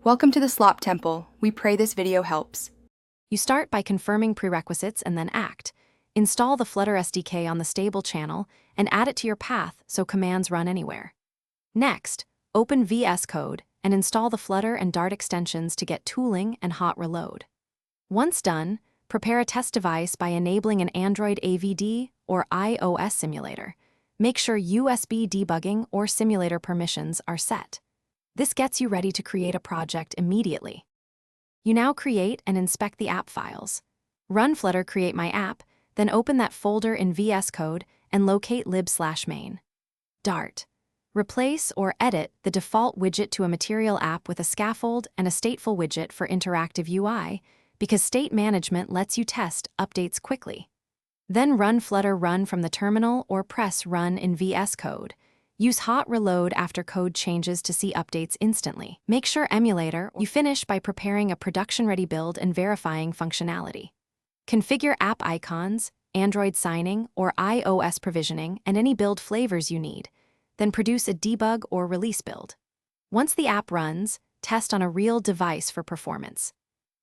Welcome to the Slop Temple. We pray this video helps. You start by confirming prerequisites and then act. Install the Flutter SDK on the stable channel and add it to your path so commands run anywhere. Next, open Vscode and install the Flutter and Dart extensions to get tooling and hot reload. Once done, prepare a test device by enabling an Android AVD or iOS simulator. Make sure USB debugging or simulator permissions are set. This gets you ready to create a project immediately. You now create and inspect the app files. Run Flutter Create My App, then open that folder in Vscode and locate lib/main. Dart. Replace or edit the default widget to a material app with a scaffold and a stateful widget for interactive UI, because state management lets you test updates quickly. Then run Flutter Run from the terminal or press Run in Vscode. Use hot reload after code changes to see updates instantly. Make sure emulator. You finish by preparing a production-ready build and verifying functionality. Configure app icons, Android signing, or iOS provisioning, and any build flavors you need. Then produce a debug or release build. Once the app runs, test on a real device for performance.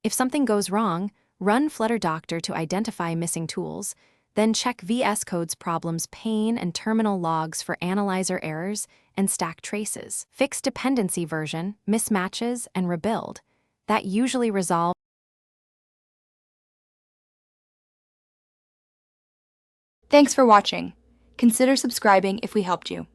If something goes wrong, run Flutter Doctor to identify missing tools, then check Vscode's problems pane and terminal logs for analyzer errors and stack traces. Fix dependency version, mismatches, and rebuild. That usually resolves. Thanks for watching. Consider subscribing if we helped you.